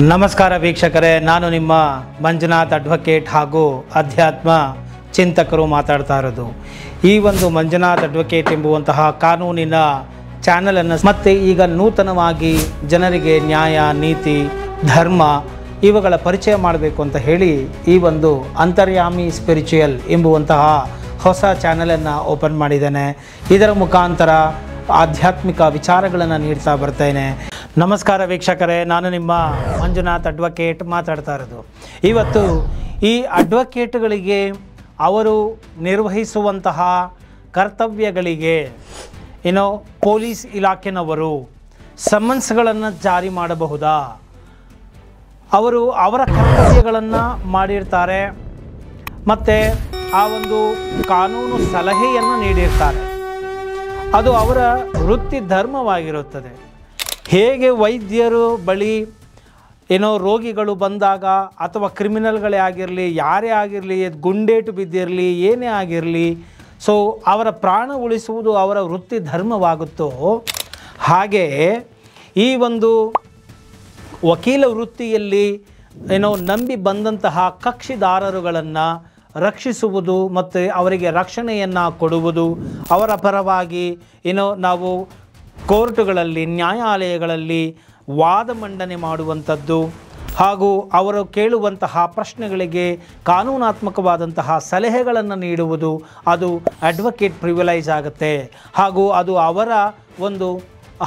ನಮಸ್ಕಾರ ವೀಕ್ಷಕರೇ, ನಾನು ನಿಮ್ಮ ಮಂಜುನಾಥ್ ಅಡ್ವೊಕೇಟ್ ಹಾಗೂ ಅಧ್ಯಾತ್ಮ ಚಿಂತಕರು ಮಾತಾಡ್ತಾ ಇರೋದು. ಈ ಒಂದು ಮಂಜುನಾಥ್ ಅಡ್ವೊಕೇಟ್ ಎಂಬುವಂತಹ ಕಾನೂನಿನ ಚಾನಲನ್ನು ಮತ್ತೆ ಈಗ ನೂತನವಾಗಿ ಜನರಿಗೆ ನ್ಯಾಯ, ನೀತಿ, ಧರ್ಮ ಇವುಗಳ ಪರಿಚಯ ಮಾಡಬೇಕು ಅಂತ ಹೇಳಿ ಈ ಒಂದು ಅಂತರ್ಯಾಮಿ ಸ್ಪಿರಿಚುಯಲ್ ಎಂಬುವಂತಹ ಹೊಸ ಚಾನಲನ್ನು ಓಪನ್ ಮಾಡಿದ್ದೇನೆ. ಇದರ ಮುಖಾಂತರ ಆಧ್ಯಾತ್ಮಿಕ ವಿಚಾರಗಳನ್ನು ನೀಡ್ತಾ ಬರ್ತೇನೆ. ನಮಸ್ಕಾರ ವೀಕ್ಷಕರೇ, ನಾನು ನಿಮ್ಮ ಮಂಜುನಾಥ್ ಅಡ್ವೊಕೇಟ್ ಮಾತಾಡ್ತಾ ಇರೋದು. ಇವತ್ತು ಈ ಅಡ್ವೊಕೇಟ್ಗಳಿಗೆ ಅವರು ನಿರ್ವಹಿಸುವಂತಹ ಕರ್ತವ್ಯಗಳಿಗೆ ಪೊಲೀಸ್ ಇಲಾಖೆನವರು ಸಮನ್ಸ್ಗಳನ್ನು ಜಾರಿ ಮಾಡಬಹುದಾ? ಅವರು ಅವರ ಕರ್ತವ್ಯಗಳನ್ನು ಮಾಡಿರ್ತಾರೆ ಮತ್ತು ಆ ಒಂದು ಕಾನೂನು ಸಲಹೆಯನ್ನು ನೀಡಿರ್ತಾರೆ. ಅದು ಅವರ ವೃತ್ತಿ ಧರ್ಮವಾಗಿರುತ್ತದೆ. ಹೇಗೆ ವೈದ್ಯರು ಬಳಿ ರೋಗಿಗಳು ಬಂದಾಗ ಅಥವಾ ಕ್ರಿಮಿನಲ್ಗಳೇ ಆಗಿರಲಿ, ಯಾರೇ ಆಗಿರಲಿ, ಗುಂಡೇಟು ಬಿದ್ದಿರಲಿ, ಏನೇ ಆಗಿರಲಿ, ಸೊ ಅವರ ಪ್ರಾಣ ಉಳಿಸುವುದು ಅವರ ವೃತ್ತಿ ಧರ್ಮವಾಗುತ್ತೋ, ಹಾಗೆ ಈ ಒಂದು ವಕೀಲ ವೃತ್ತಿಯಲ್ಲಿ ನಂಬಿ ಬಂದಂತಹ ಕಕ್ಷಿದಾರರುಗಳನ್ನು ರಕ್ಷಿಸುವುದು ಮತ್ತು ಅವರಿಗೆ ರಕ್ಷಣೆಯನ್ನು ಕೊಡುವುದು, ಅವರ ಪರವಾಗಿ ನಾವು ಕೋರ್ಟುಗಳಲ್ಲಿ, ನ್ಯಾಯಾಲಯಗಳಲ್ಲಿ ವಾದ ಮಂಡನೆ ಮಾಡುವಂಥದ್ದು ಹಾಗೂ ಅವರು ಕೇಳುವಂತಹ ಪ್ರಶ್ನೆಗಳಿಗೆ ಕಾನೂನಾತ್ಮಕವಾದಂತಹ ಸಲಹೆಗಳನ್ನು ನೀಡುವುದು, ಅದು ಅಡ್ವೊಕೇಟ್ ಪ್ರಿವಿಲೈಜ್ ಆಗುತ್ತೆ ಹಾಗೂ ಅದು ಅವರ ಒಂದು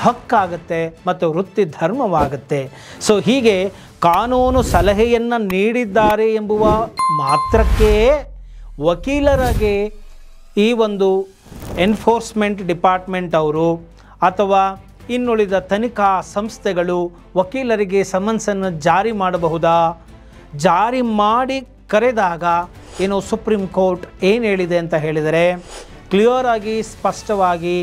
ಹಕ್ಕಾಗುತ್ತೆ ಮತ್ತು ವೃತ್ತಿ ಧರ್ಮವಾಗುತ್ತೆ. ಸೊ ಹೀಗೆ ಕಾನೂನು ಸಲಹೆಯನ್ನು ನೀಡಿದ್ದಾರೆ ಎಂಬುವ ಮಾತ್ರಕ್ಕೆ ವಕೀಲರಿಗೆ ಈ ಒಂದು ಎನ್ಫೋರ್ಸ್ಮೆಂಟ್ ಡಿಪಾರ್ಟ್ಮೆಂಟ್ ಅವರು ಅಥವಾ ಇನ್ನುಳಿದ ತನಿಖಾ ಸಂಸ್ಥೆಗಳು ವಕೀಲರಿಗೆ ಸಮನ್ಸನ್ನು ಜಾರಿ ಮಾಡಬಹುದಾ? ಜಾರಿ ಮಾಡಿ ಕರೆದಾಗ ಸುಪ್ರೀಂ ಕೋರ್ಟ್ ಏನು ಹೇಳಿದೆ ಅಂತ ಹೇಳಿದರೆ, ಕ್ಲಿಯರ್ ಆಗಿ ಸ್ಪಷ್ಟವಾಗಿ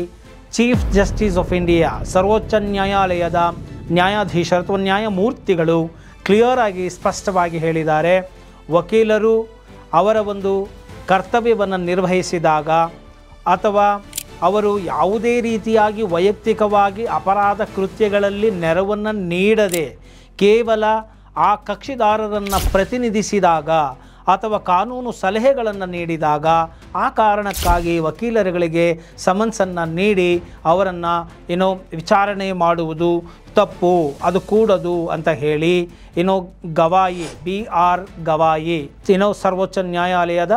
ಚೀಫ್ ಜಸ್ಟಿಸ್ ಆಫ್ ಇಂಡಿಯಾ, ಸರ್ವೋಚ್ಚ ನ್ಯಾಯಾಲಯದ ನ್ಯಾಯಾಧೀಶರು ಅಥವಾ ನ್ಯಾಯಮೂರ್ತಿಗಳು ಕ್ಲಿಯರ್ ಆಗಿ ಸ್ಪಷ್ಟವಾಗಿ ಹೇಳಿದ್ದಾರೆ, ವಕೀಲರು ಅವರ ಒಂದು ಕರ್ತವ್ಯವನ್ನು ನಿರ್ವಹಿಸಿದಾಗ ಅಥವಾ ಅವರು ಯಾವುದೇ ರೀತಿಯಾಗಿ ವೈಯಕ್ತಿಕವಾಗಿ ಅಪರಾಧ ಕೃತ್ಯಗಳಲ್ಲಿ ನೆರವನ್ನು ನೀಡದೆ ಕೇವಲ ಆ ಕಕ್ಷಿದಾರರನ್ನು ಪ್ರತಿನಿಧಿಸಿದಾಗ ಅಥವಾ ಕಾನೂನು ಸಲಹೆಗಳನ್ನು ನೀಡಿದಾಗ ಆ ಕಾರಣಕ್ಕಾಗಿ ವಕೀಲರುಗಳಿಗೆ ಸಮನ್ಸನ್ನು ನೀಡಿ ಅವರನ್ನು ವಿಚಾರಣೆ ಮಾಡುವುದು ತಪ್ಪು, ಅದು ಕೂಡದು ಅಂತ ಹೇಳಿ ಗವಾಯಿ BR ಗವಾಯಿ ಸರ್ವೋಚ್ಚ ನ್ಯಾಯಾಲಯದ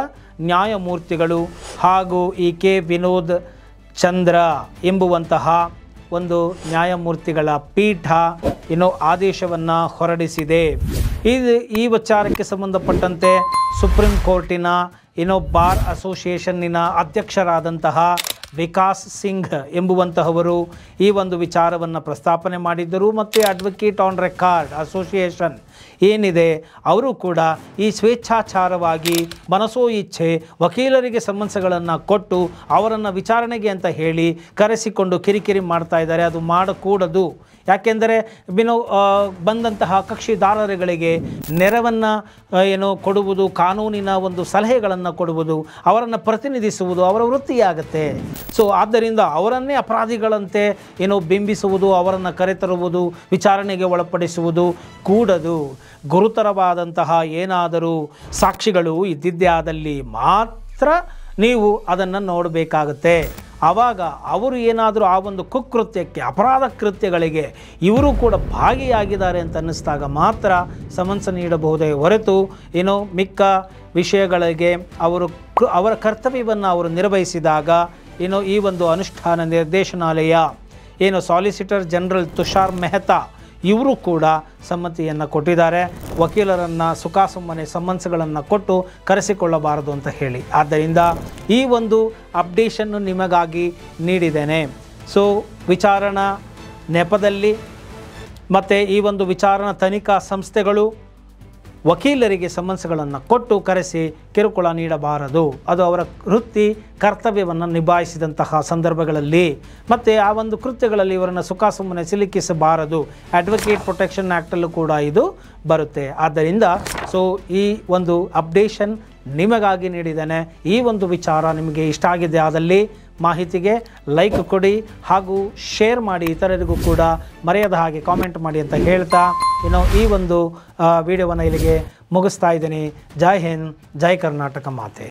ನ್ಯಾಯಮೂರ್ತಿಗಳು ಹಾಗೂ K ವಿನೋದ್ ಚಂದ್ರ ಎಂಬುವಂತಹ ಒಂದು ನ್ಯಾಯಮೂರ್ತಿಗಳ ಪೀಠ ಆದೇಶವನ್ನು ಹೊರಡಿಸಿದೆ. ಈ ವಿಚಾರಕ್ಕೆ ಸಂಬಂಧಪಟ್ಟಂತೆ ಸುಪ್ರೀಂ ಕೋರ್ಟಿನ ಬಾರ್ ಅಸೋಸಿಯೇಷನ್ನಿನ ಅಧ್ಯಕ್ಷರಾದಂತಹ ವಿಕಾಸ್ ಸಿಂಗ್ ಎಂಬುವಂತಹವರು ಈ ಒಂದು ವಿಚಾರವನ್ನು ಪ್ರಸ್ತಾಪನೆ ಮಾಡಿದ್ದರು. ಮತ್ತು ಅಡ್ವೊಕೇಟ್ ಆನ್ ರೆಕಾರ್ಡ್ ಅಸೋಸಿಯೇಷನ್ ಏನಿದೆ ಅವರು ಕೂಡ ಈ ಸ್ವೇಚ್ಛಾಚಾರವಾಗಿ ಮನಸೋ ಇಚ್ಛೆ ವಕೀಲರಿಗೆ ಸಮನ್ಸ್ಗಳನ್ನು ಕೊಟ್ಟು ಅವರನ್ನು ವಿಚಾರಣೆಗೆ ಅಂತ ಹೇಳಿ ಕರೆಸಿಕೊಂಡು ಕಿರಿಕಿರಿ ಮಾಡ್ತಾ ಇದ್ದಾರೆ. ಅದು ಮಾಡಕೂಡದು. ಯಾಕೆಂದರೆ ಬಂದಂತಹ ಕಕ್ಷಿದಾರರುಗಳಿಗೆ ನೆರವನ್ನು ಕೊಡುವುದು, ಕಾನೂನಿನ ಒಂದು ಸಲಹೆಗಳನ್ನು ಕೊಡುವುದು, ಅವರನ್ನು ಪ್ರತಿನಿಧಿಸುವುದು ಅವರ ವೃತ್ತಿಯಾಗುತ್ತೆ. ಸೊ ಆದ್ದರಿಂದ ಅವರನ್ನೇ ಅಪರಾಧಿಗಳಂತೆ ಬಿಂಬಿಸುವುದು, ಅವರನ್ನು ಕರೆತರುವುದು, ವಿಚಾರಣೆಗೆ ಒಳಪಡಿಸುವುದು ಕೂಡದು. ಗುರುತರವಾದಂತಹ ಏನಾದರೂ ಸಾಕ್ಷಿಗಳು ಇದ್ದಿದ್ದೇ ಆದಲ್ಲಿ ಮಾತ್ರ ನೀವು ಅದನ್ನು ನೋಡಬೇಕಾಗತ್ತೆ. ಆವಾಗ ಅವರು ಏನಾದರೂ ಆ ಒಂದು ಕುಕೃತ್ಯಕ್ಕೆ, ಅಪರಾಧ ಕೃತ್ಯಗಳಿಗೆ ಇವರು ಕೂಡ ಭಾಗಿಯಾಗಿದ್ದಾರೆ ಅಂತ ಅನ್ನಿಸಿದಾಗ ಮಾತ್ರ ಸಮನ್ಸ್ ನೀಡಬಹುದೇ ಹೊರತು ಮಿಕ್ಕ ವಿಷಯಗಳಿಗೆ ಅವರ ಕರ್ತವ್ಯವನ್ನು ಅವರು ನಿರ್ವಹಿಸಿದಾಗ ಈ ಒಂದು ಅನುಷ್ಠಾನ ನಿರ್ದೇಶನಾಲಯ ಸಾಲಿಸಿಟರ್ ಜನರಲ್ ತುಷಾರ್ ಮೆಹ್ತಾ ಇವರು ಕೂಡ ಸಮ್ಮತಿಯನ್ನು ಕೊಟ್ಟಿದ್ದಾರೆ. ವಕೀಲರನ್ನು ಸುಮ್ಮನೆ ಸಮನ್ಸ್ಗಳನ್ನು ಕೊಟ್ಟು ಕರೆಸಿಕೊಳ್ಳಬಾರದು ಅಂತ ಹೇಳಿ. ಆದ್ದರಿಂದ ಈ ಒಂದು ಅಪ್ಡೇಷನ್ನು ನಿಮಗಾಗಿ ನೀಡಿದ್ದೇನೆ. ಸೊ ವಿಚಾರಣಾ ನೆಪದಲ್ಲಿ ಮತ್ತು ಈ ಒಂದು ವಿಚಾರಣಾ ತನಿಖಾ ಸಂಸ್ಥೆಗಳು ವಕೀಲರಿಗೆ ಸಮನ್ಸ್ಗಳನ್ನು ಕೊಟ್ಟು ಕರೆಸಿ ಕಿರುಕುಳ ನೀಡಬಾರದು. ಅದು ಅವರ ವೃತ್ತಿ ಕರ್ತವ್ಯವನ್ನು ನಿಭಾಯಿಸಿದಂತಹ ಸಂದರ್ಭಗಳಲ್ಲಿ ಮತ್ತು ಆ ಒಂದು ಕೃತ್ಯಗಳಲ್ಲಿ ಇವರನ್ನು ಸುಮ್ಮನೆ ಸಿಲುಕಿಸಬಾರದು. ಅಡ್ವೊಕೇಟ್ ಪ್ರೊಟೆಕ್ಷನ್ ಆ್ಯಕ್ಟಲ್ಲೂ ಕೂಡ ಇದು ಬರುತ್ತೆ. ಆದ್ದರಿಂದ ಸೊ ಈ ಒಂದು ಅಪ್ಡೇಷನ್ ನಿಮಗಾಗಿ ನೀಡಿದ್ದೇನೆ. ಈ ಒಂದು ವಿಚಾರ ನಿಮಗೆ ಇಷ್ಟ ಆಗಿದೆ ಆದಲ್ಲಿ ಮಾಹಿತಿಗೆ ಲೈಕ್ ಕೊಡಿ ಹಾಗೂ ಶೇರ್ ಮಾಡಿ, ಇತರರಿಗೂ ಕೂಡ ಮರೆಯದ ಹಾಗೆ ಕಾಮೆಂಟ್ ಮಾಡಿ ಅಂತ ಹೇಳ್ತಾ ಇನ್ನು ಈ ಒಂದು ವಿಡಿಯೋವನ್ನು ಇಲ್ಲಿಗೆ ಮುಗಿಸ್ತಾ ಇದ್ದೀನಿ. ಜೈ ಹಿಂದ್, ಜೈ ಕರ್ನಾಟಕ ಮಾತೆ.